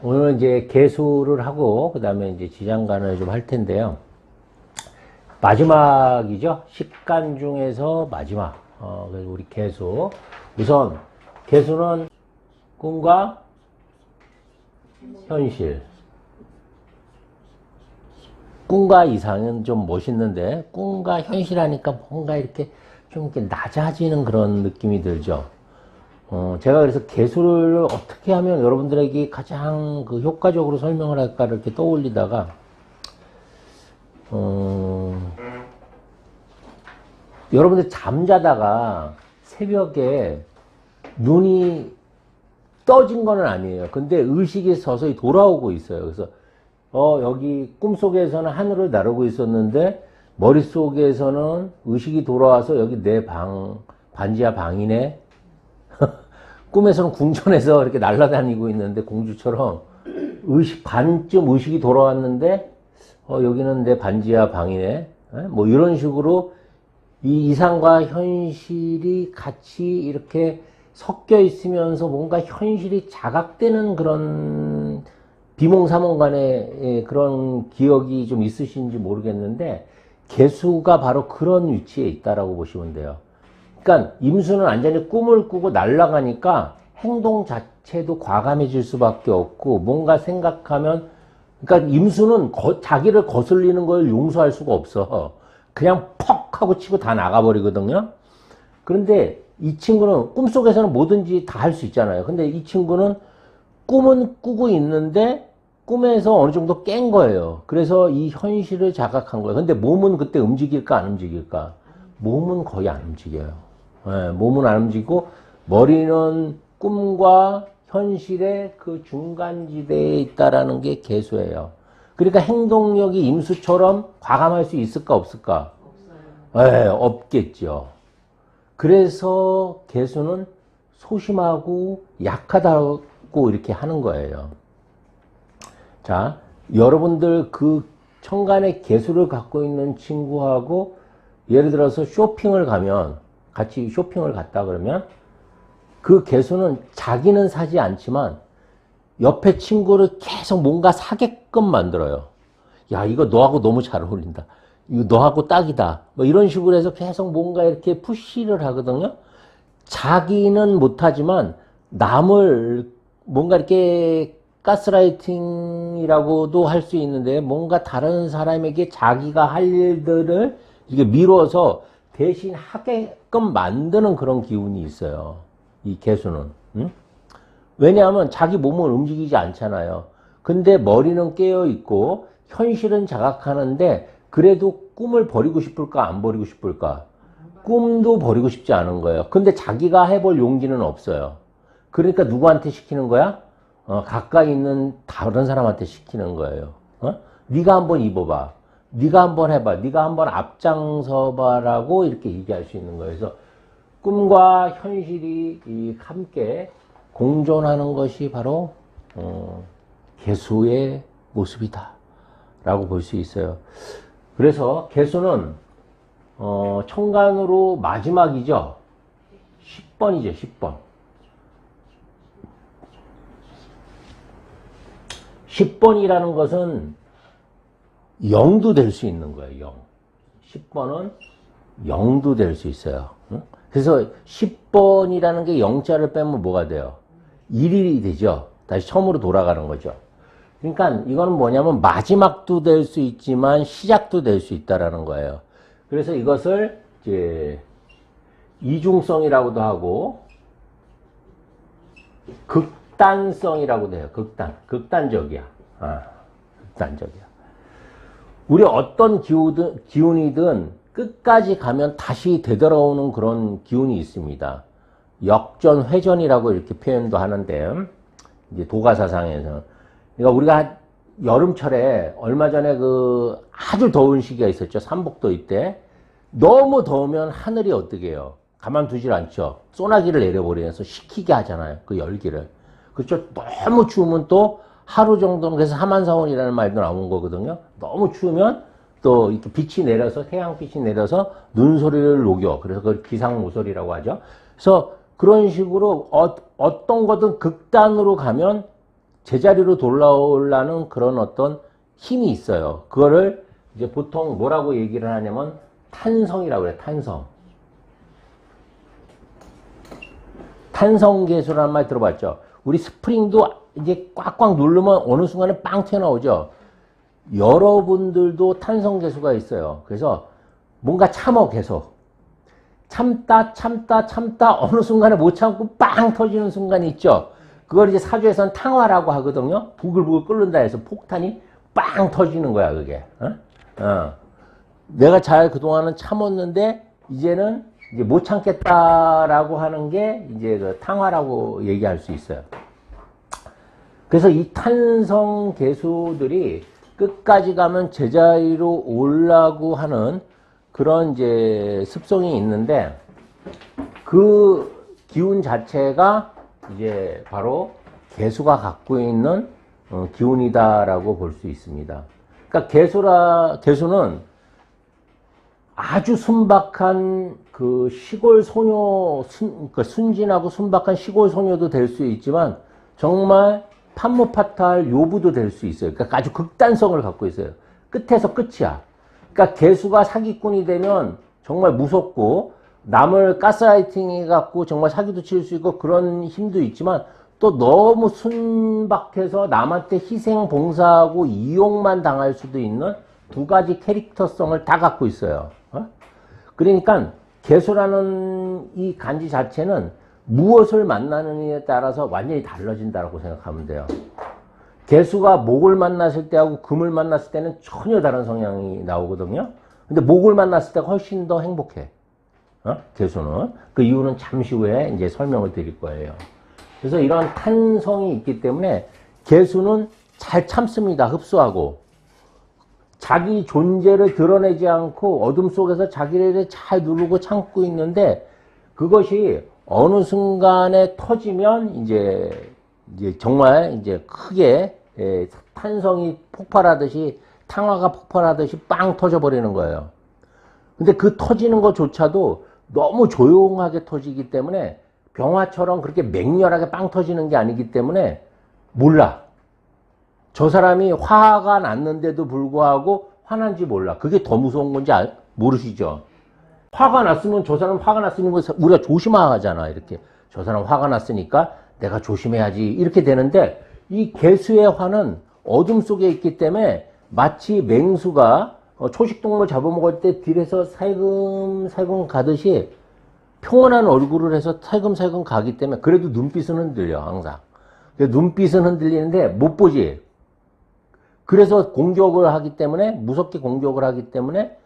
오늘은 이제 개수를 하고, 그 다음에 이제 지장간을 좀 할 텐데요. 마지막이죠. 식간 중에서 마지막. 그래서 우리 개수. 우선, 개수는 꿈과 현실. 꿈과 이상은 좀 멋있는데, 꿈과 현실 하니까 뭔가 이렇게 좀 이렇게 낮아지는 그런 느낌이 들죠. 제가 그래서 개수를 어떻게 하면 여러분들에게 가장 그 효과적으로 설명을 할까 이렇게 떠올리다가, 여러분들 잠자다가 새벽에 눈이 떠진 건 아니에요. 근데 의식이 서서히 돌아오고 있어요. 그래서, 여기 꿈속에서는 하늘을 나르고 있었는데, 머릿속에서는 의식이 돌아와서 여기 내 반지하 방이네. 꿈에서는 궁전에서 이렇게 날아다니고 있는데 공주처럼 반쯤 의식이 돌아왔는데 여기는 내 반지하 방이네. 뭐 이런 식으로 이 이상과 현실이 같이 이렇게 섞여 있으면서 뭔가 현실이 자각되는 그런 비몽사몽간의 그런 기억이 좀 있으신지 모르겠는데 개수가 바로 그런 위치에 있다라고 보시면 돼요. 그러니까 임수는 완전히 꿈을 꾸고 날아가니까 행동 자체도 과감해질 수밖에 없고 뭔가 생각하면 그러니까 임수는 자기를 거슬리는 걸 용서할 수가 없어. 그냥 퍽 하고 치고 다 나가버리거든요. 그런데 이 친구는 꿈속에서는 뭐든지 다 할 수 있잖아요. 근데 이 친구는 꿈은 꾸고 있는데 꿈에서 어느 정도 깬 거예요. 그래서 이 현실을 자각한 거예요. 근데 몸은 그때 움직일까 안 움직일까? 몸은 거의 안 움직여요. 네, 몸은 안 움직이고 머리는 꿈과 현실의 그 중간지대에 있다라는 게 개수예요. 그러니까 행동력이 임수처럼 과감할 수 있을까 없을까? 없어요. 네, 없겠죠. 그래서 개수는 소심하고 약하다고 이렇게 하는 거예요. 자, 여러분들 그 천간의 개수를 갖고 있는 친구하고 예를 들어서 쇼핑을 가면 같이 쇼핑을 갔다 그러면 그 개수는 자기는 사지 않지만 옆에 친구를 계속 뭔가 사게끔 만들어요. 야, 이거 너하고 너무 잘 어울린다. 이거 너하고 딱이다. 뭐 이런 식으로 해서 계속 뭔가 이렇게 푸시를 하거든요. 자기는 못하지만 남을 뭔가 이렇게 가스라이팅이라고도 할 수 있는데 뭔가 다른 사람에게 자기가 할 일들을 이렇게 미뤄서 대신 하게끔 만드는 그런 기운이 있어요. 이 개수는. 응? 왜냐하면 자기 몸을 움직이지 않잖아요. 근데 머리는 깨어 있고 현실은 자각하는데 그래도 꿈을 버리고 싶을까 안 버리고 싶을까? 꿈도 버리고 싶지 않은 거예요. 근데 자기가 해볼 용기는 없어요. 그러니까 누구한테 시키는 거야? 가까이 있는 다른 사람한테 시키는 거예요. 네가 한번 입어봐. 네가 한번 해봐. 네가 한번 앞장서봐라고 이렇게 얘기할 수 있는 거예요. 그래서 꿈과 현실이 함께 공존하는 것이 바로 개수의 모습이다 라고 볼 수 있어요. 그래서 개수는 천간으로 마지막이죠. 10번이죠. 10번. 10번이라는 것은 0도 될 수 있는 거예요. 0. 10번은 0도 될 수 있어요. 그래서 10번이라는 게 0자를 빼면 뭐가 돼요? 1일이 되죠. 다시 처음으로 돌아가는 거죠. 그러니까 이거는 뭐냐면 마지막도 될 수 있지만 시작도 될 수 있다라는 거예요. 그래서 이것을 이제 이중성이라고도 하고 극단성이라고도 해요. 극단적이야. 극단적이야. 우리 어떤 기운이든 끝까지 가면 다시 되돌아오는 그런 기운이 있습니다. 역전, 회전이라고 이렇게 표현도 하는데, 이제 도가사상에서. 그러니까 우리가 여름철에 얼마 전에 그 아주 더운 시기가 있었죠. 삼복도이 때. 너무 더우면 하늘이 어떻게 해요? 가만두질 않죠. 소나기를 내려버리면서 식히게 하잖아요. 그 열기를. 그렇죠. 너무 추우면 또 하루 정도는 그래서 하만사원이라는 말도 나온 거거든요. 너무 추우면 또 이렇게 빛이 내려서 태양빛이 내려서 눈소리를 녹여. 그래서 그걸 기상모설이라고 하죠. 그래서 그런 식으로 어떤 거든 극단으로 가면 제자리로 돌아오려는 그런 어떤 힘이 있어요. 그거를 이제 보통 뭐라고 얘기를 하냐면 탄성이라고 그래요. 탄성. 탄성계수라는 말 들어봤죠? 우리 스프링도 이제 꽉꽉 누르면 어느 순간에 빵 튀어나오죠? 여러분들도 탄성계수가 있어요. 그래서 뭔가 참어 계속. 참다 어느 순간에 못 참고 빵 터지는 순간이 있죠? 그걸 이제 사주에서는 탕화라고 하거든요? 부글부글 끓는다 해서 폭탄이 빵 터지는 거야, 그게. 내가 잘 그동안은 참았는데, 이제는 이제 못 참겠다라고 하는 게 이제 그 탕화라고 얘기할 수 있어요. 그래서 이 탄성 개수들이 끝까지 가면 제자리로 오려고 하는 그런 이제 습성이 있는데, 그 기운 자체가 이제 바로 개수가 갖고 있는 기운이다라고 볼 수 있습니다. 그러니까 개수는 아주 순박한 그 시골 소녀, 그러니까 순진하고 순박한 시골 소녀도 될 수 있지만 정말 판무파탈 요부도 될 수 있어요. 그러니까 아주 극단성을 갖고 있어요. 끝에서 끝이야. 그러니까 개수가 사기꾼이 되면 정말 무섭고 남을 가스라이팅 해갖고 정말 사기도 칠 수 있고 그런 힘도 있지만 또 너무 순박해서 남한테 희생 봉사하고 이용만 당할 수도 있는 두 가지 캐릭터성을 다 갖고 있어요. 그러니까 개수라는 이 간지 자체는 무엇을 만나느냐에 따라서 완전히 달라진다고 생각하면 돼요. 개수가 목을 만났을 때하고 금을 만났을 때는 전혀 다른 성향이 나오거든요. 근데 목을 만났을 때가 훨씬 더 행복해. 개수는. 그 이유는 잠시 후에 이제 설명을 드릴 거예요. 그래서 이런 탄성이 있기 때문에 개수는 잘 참습니다. 흡수하고. 자기 존재를 드러내지 않고 어둠 속에서 자기를 잘 누르고 참고 있는데 그것이 어느 순간에 터지면 이제 정말 이제 크게 탄성이 폭발하듯이 탕화가 폭발하듯이 빵 터져버리는 거예요. 근데 그 터지는 것조차도 너무 조용하게 터지기 때문에 병화처럼 그렇게 맹렬하게 빵 터지는 게 아니기 때문에 몰라. 저 사람이 화가 났는데도 불구하고 화난지 몰라. 그게 더 무서운 건지 모르시죠? 화가 났으면 저 사람 화가 났으니까 우리가 조심하잖아. 이렇게. 저 사람 화가 났으니까 내가 조심해야지. 이렇게 되는데 이 개수의 화는 어둠 속에 있기 때문에 마치 맹수가 초식동물 잡아먹을 때 딜에서 살금살금 가듯이 평온한 얼굴을 해서 살금살금 가기 때문에 그래도 눈빛은 흔들려 항상. 눈빛은 흔들리는데 못 보지. 그래서 공격을 하기 때문에 무섭게 공격을 하기 때문에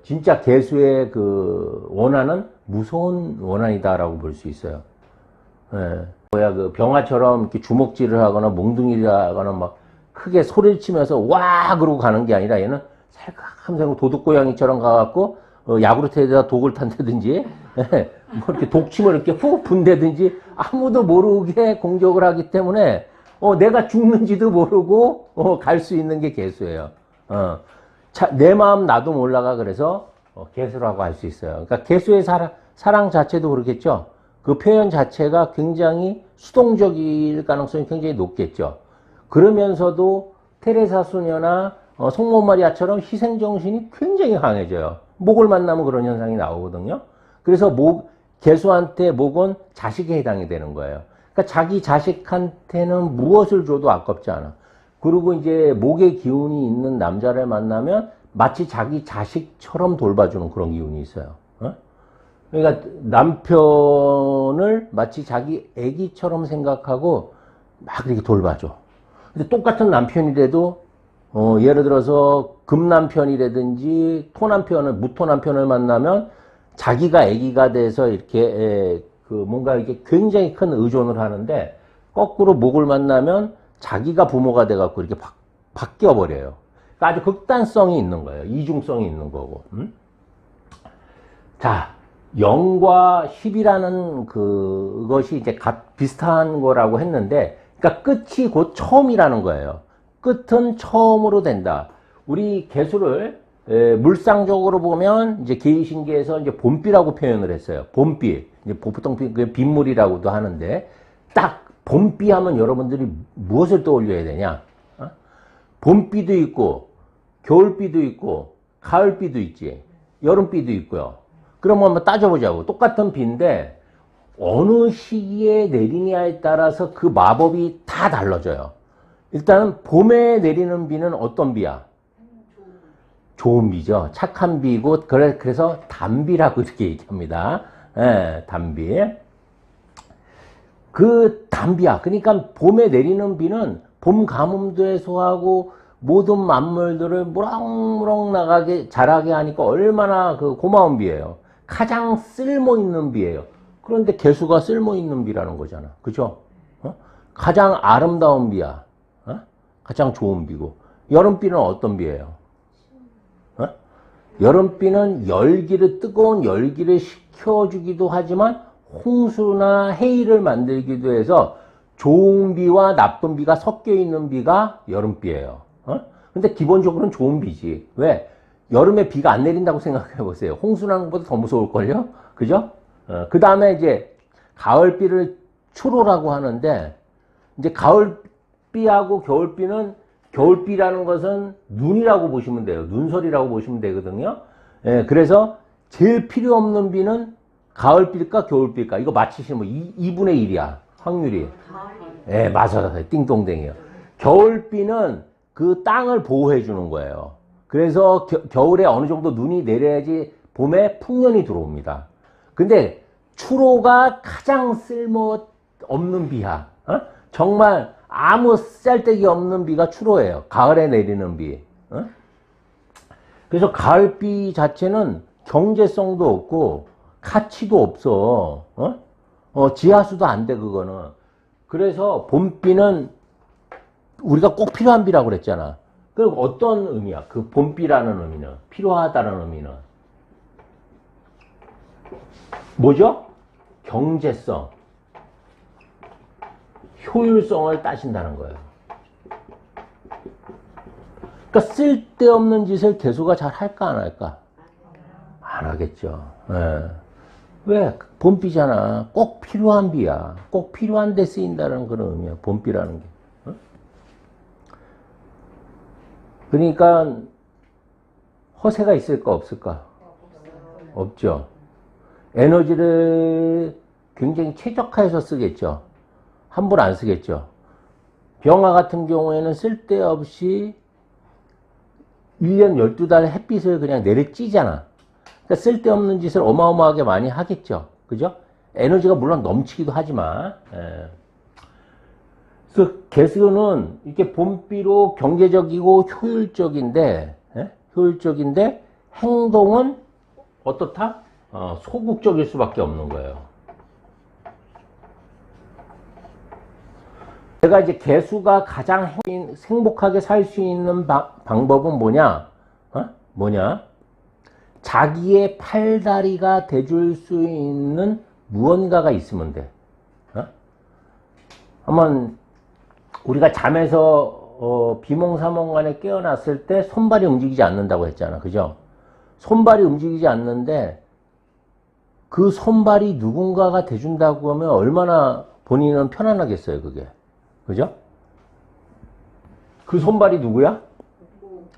진짜 개수의 그 원한은 무서운 원한이다라고 볼 수 있어요. 그 병화처럼 이렇게 주먹질을 하거나 몽둥이를 하거나 막 크게 소리를 치면서 와 그러고 가는 게 아니라 얘는 살금살금 도둑고양이처럼 가갖고 야구르트에다가 독을 탄다든지 뭐 이렇게 독침을 이렇게 훅 분다든지 아무도 모르게 공격을 하기 때문에 내가 죽는지도 모르고 갈 수 있는 게 개수예요. 내 마음 나도 몰라가 그래서 개수라고 할 수 있어요. 그러니까 개수의 사랑 자체도 그렇겠죠. 그 표현 자체가 굉장히 수동적일 가능성이 굉장히 높겠죠. 그러면서도 테레사 소녀나 성모 마리아처럼 희생정신이 굉장히 강해져요. 목을 만나면 그런 현상이 나오거든요. 그래서 개수한테 목은 자식에 해당이 되는 거예요. 그러니까 자기 자식한테는 무엇을 줘도 아깝지 않아. 그리고 이제 목의 기운이 있는 남자를 만나면 마치 자기 자식처럼 돌봐주는 그런 기운이 있어요. 그러니까 남편을 마치 자기 애기처럼 생각하고 막 이렇게 돌봐줘. 근데 똑같은 남편이라도 예를 들어서 금남편이라든지 무토남편을 만나면 자기가 애기가 돼서 이렇게 뭔가 이렇게 굉장히 큰 의존을 하는데 거꾸로 목을 만나면 자기가 부모가 돼갖고 이렇게 바뀌어버려요. 그러니까 아주 극단성이 있는 거예요. 이중성이 있는 거고. 자, 0과 10이라는 그것이 이제 비슷한 거라고 했는데, 그러니까 끝이 곧 처음이라는 거예요. 끝은 처음으로 된다. 우리 개수를 물상적으로 보면 이제 개의신계에서 이제 봄비라고 표현을 했어요. 봄비. 이제 보통 빗물이라고도 하는데 딱 봄비 하면 여러분들이 무엇을 떠올려야 되냐? 어? 봄비도 있고, 겨울비도 있고, 가을비도 있지. 여름비도 있고요. 그럼 한번 따져보자고. 똑같은 비인데, 어느 시기에 내리냐에 따라서 그 마법이 다 달라져요. 일단은 봄에 내리는 비는 어떤 비야? 좋은 비죠. 착한 비고, 그래서 단비라고 이렇게 얘기합니다. 예, 단비. 그 단비야. 그러니까 봄에 내리는 비는 봄 가뭄도 해소하고 모든 만물들을 무럭무럭 나가게 자라게 하니까 얼마나 그 고마운 비예요. 가장 쓸모 있는 비예요. 그런데 개수가 쓸모 있는 비라는 거잖아. 그죠? 어? 가장 아름다운 비야. 어? 가장 좋은 비고. 여름비는 어떤 비예요? 어? 여름비는 열기를 뜨거운 열기를 식혀주기도 하지만 홍수나 해일을 만들기도 해서 좋은 비와 나쁜 비가 섞여 있는 비가 여름비예요. 어? 근데 기본적으로는 좋은 비지. 왜? 여름에 비가 안 내린다고 생각해 보세요. 홍수 나는 것보다 더 무서울걸요? 그죠? 그 다음에 이제 가을비를 추로라고 하는데, 이제 가을비하고 겨울비는, 겨울비라는 것은 눈이라고 보시면 돼요. 눈설이라고 보시면 되거든요. 예, 그래서 제일 필요 없는 비는 가을비일까 겨울비일까? 이거 맞히시면 뭐 2분의 1이야. 확률이. 예, 맞아요. 띵동댕이요. 겨울비는 그 땅을 보호해 주는 거예요. 그래서 겨울에 어느 정도 눈이 내려야지 봄에 풍년이 들어옵니다. 근데 추로가 가장 쓸모 없는 비야. 어? 정말 아무 쓸데기 없는 비가 추로예요. 가을에 내리는 비. 어? 그래서 가을비 자체는 경제성도 없고 가치도 없어. 지하수도 안 돼, 그거는. 그래서 봄비는 우리가 꼭 필요한 비라고 그랬잖아. 그럼 어떤 의미야? 그 봄비라는 의미는, 필요하다는 의미는 뭐죠? 경제성, 효율성을 따진다는 거예요. 그러니까 쓸데없는 짓을 개수가 잘 할까 안 할까? 안 하겠죠. 예. 왜? 봄비잖아. 꼭 필요한 비야. 꼭 필요한 데 쓰인다는 그런 의미야. 봄비라는 게. 어? 그러니까 허세가 있을까 없을까? 없죠. 에너지를 굉장히 최적화해서 쓰겠죠. 함부로 안 쓰겠죠. 병화 같은 경우에는 쓸데없이 1년 12달 햇빛을 그냥 내리찌잖아. 그러니까 쓸데없는 짓을 어마어마하게 많이 하겠죠. 그죠? 에너지가 물론 넘치기도 하지만. 예. 그래서 개수는 이렇게 봄비로 경제적이고 효율적인데, 예? 효율적인데 행동은 어떻다? 소극적일 수밖에 없는 거예요. 제가 이제 개수가 가장 행복하게 살 수 있는 방법은 뭐냐? 뭐냐? 자기의 팔다리가 돼줄 수 있는 무언가가 있으면 돼. 한번 우리가 잠에서 비몽사몽간에 깨어났을 때 손발이 움직이지 않는다고 했잖아. 그죠? 손발이 움직이지 않는데 그 손발이 누군가가 돼준다고 하면 얼마나 본인은 편안하겠어요, 그게. 그죠? 그 손발이 누구야?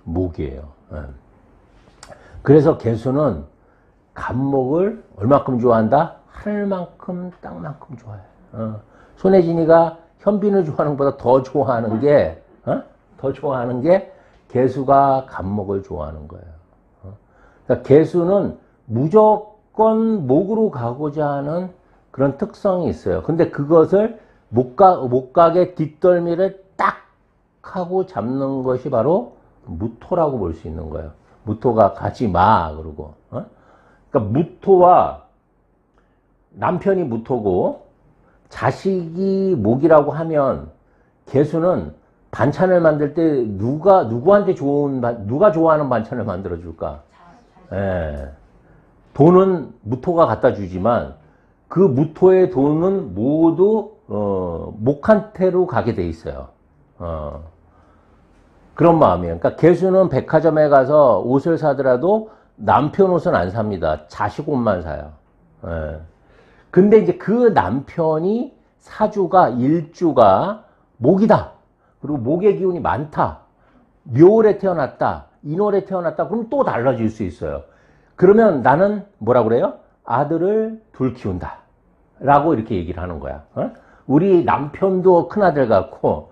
목이에요. 예. 그래서 개수는 간목을 얼마큼 좋아한다? 하늘만큼 땅만큼 좋아해. 손혜진이가 현빈을 좋아하는 것보다 더 좋아하는 게, 더 좋아하는 게 개수가 간목을 좋아하는 거예요. 그러니까 개수는 무조건 목으로 가고자 하는 그런 특성이 있어요. 근데 그것을 목각의 뒷덜미를 딱 하고 잡는 것이 바로 무토라고 볼 수 있는 거예요. 무토가 가지 마, 그러고. 그러니까 무토와 남편이 무토고 자식이 목이라고 하면 개수는 반찬을 만들 때 누구한테 누가 좋아하는 반찬을 만들어 줄까? 예. 돈은 무토가 갖다 주지만 그 무토의 돈은 모두 목한테로 가게 돼 있어요. 그런 마음이에요. 그러니까 개수는 백화점에 가서 옷을 사더라도 남편 옷은 안 삽니다. 자식 옷만 사요. 예. 근데 이제 그 남편이 사주가 일주가 목이다. 그리고 목의 기운이 많다. 묘월에 태어났다. 인월에 태어났다. 그럼 또 달라질 수 있어요. 그러면 나는 뭐라 그래요? 아들을 둘 키운다. 라고 이렇게 얘기를 하는 거야. 우리 남편도 큰아들 같고,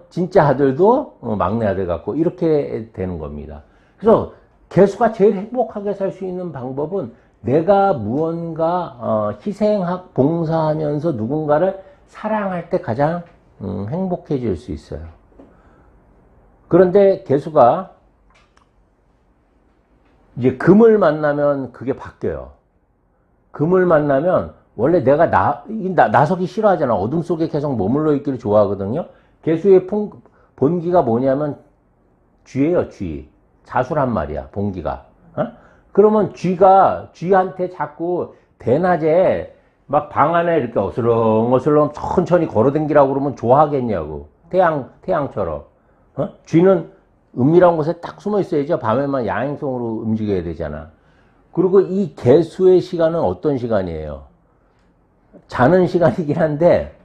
진짜 아들도 막내 아들 같고, 이렇게 되는 겁니다. 그래서 개수가 제일 행복하게 살 수 있는 방법은 내가 무언가 희생하고 봉사하면서 누군가를 사랑할 때 가장 행복해질 수 있어요. 그런데 개수가 이제 금을 만나면 그게 바뀌어요. 금을 만나면 원래 내가 나서기 싫어하잖아. 어둠 속에 계속 머물러 있기를 좋아하거든요. 개수의 본기가 뭐냐면 쥐예요, 쥐. 자수란 말이야, 본기가. 그러면 쥐한테 자꾸 대낮에 막 방 안에 이렇게 어슬렁어슬렁 천천히 걸어댕기라고 그러면 좋아하겠냐고. 태양처럼. 쥐는 은밀한 곳에 딱 숨어 있어야죠. 밤에만 야행성으로 움직여야 되잖아. 그리고 이 개수의 시간은 어떤 시간이에요? 자는 시간이긴 한데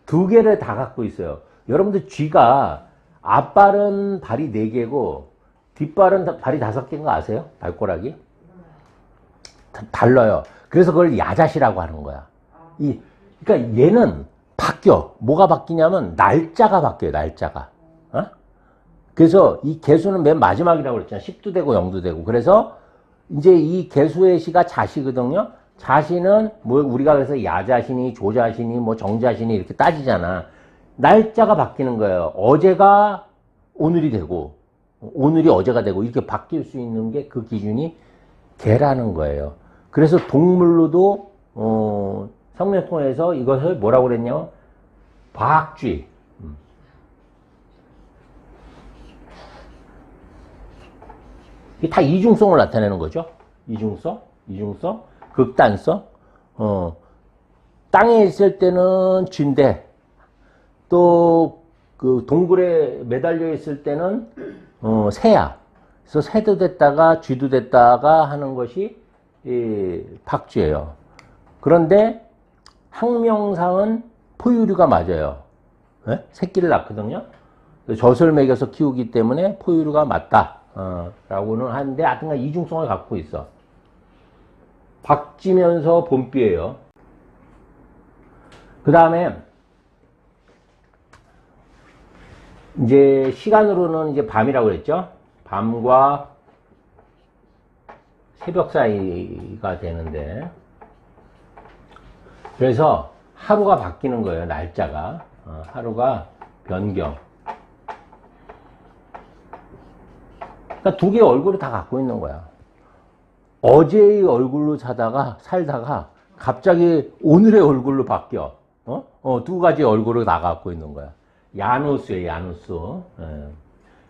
두 개를 다 갖고 있어요. 여러분들 쥐가 앞발은 발이 4개고 뒷발은 발이 5개인 거 아세요? 발꼬락이? 달라요. 그래서 그걸 야자시라고 하는 거야. 그러니까 얘는 바뀌어. 뭐가 바뀌냐면 날짜가 바뀌어요. 날짜가. 그래서 이 개수는 맨 마지막이라고 그랬잖아. 10도 되고 0도 되고. 그래서 이제 이 개수의 시가 자시거든요. 자시는 뭐 우리가 그래서 야자신이, 조자신이, 뭐 정자신이 이렇게 따지잖아. 날짜가 바뀌는 거예요. 어제가 오늘이 되고 오늘이 어제가 되고 이렇게 바뀔 수 있는 게 그 기준이 개라는 거예요. 그래서 동물로도 성명통에서 이것을 뭐라고 그랬냐면 과학주의. 이게 다 이중성을 나타내는 거죠. 이중성, 극단성. 땅에 있을 때는 쥐인데 또 그 동굴에 매달려 있을 때는 새야. 그래서 새도 됐다가 쥐도 됐다가 하는 것이 박쥐예요. 그런데 학명상은 포유류가 맞아요. 네? 새끼를 낳거든요. 젖을 먹여서 키우기 때문에 포유류가 맞다. 라고는 하는데 하여튼간 이중성을 갖고 있어. 박쥐면서 봄비예요. 그 다음에 이제 시간으로는 이제 밤이라고 그랬죠. 밤과 새벽 사이가 되는데 그래서 하루가 바뀌는 거예요. 날짜가. 하루가 변경. 그러니까 두 개의 얼굴을 다 갖고 있는 거야. 어제의 얼굴로 살다가 갑자기 오늘의 얼굴로 바뀌어. 두 가지 얼굴을 다 갖고 있는 거야. 야누스예요, 야누스. 예.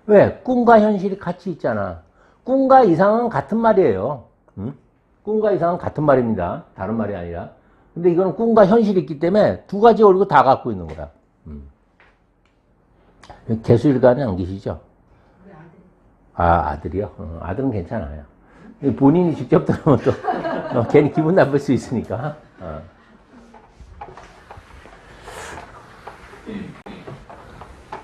왜? 꿈과 현실이 같이 있잖아. 꿈과 이상은 같은 말이에요. 응? 꿈과 이상은 같은 말입니다. 다른 말이 아니라. 근데 이거는 꿈과 현실이 있기 때문에 두 가지 얼굴 다 갖고 있는 거야. 개수일간에 안 계시죠? 아들이요? 아들은 괜찮아요. 본인이 직접 들으면 또 괜히 기분 나쁠 수 있으니까.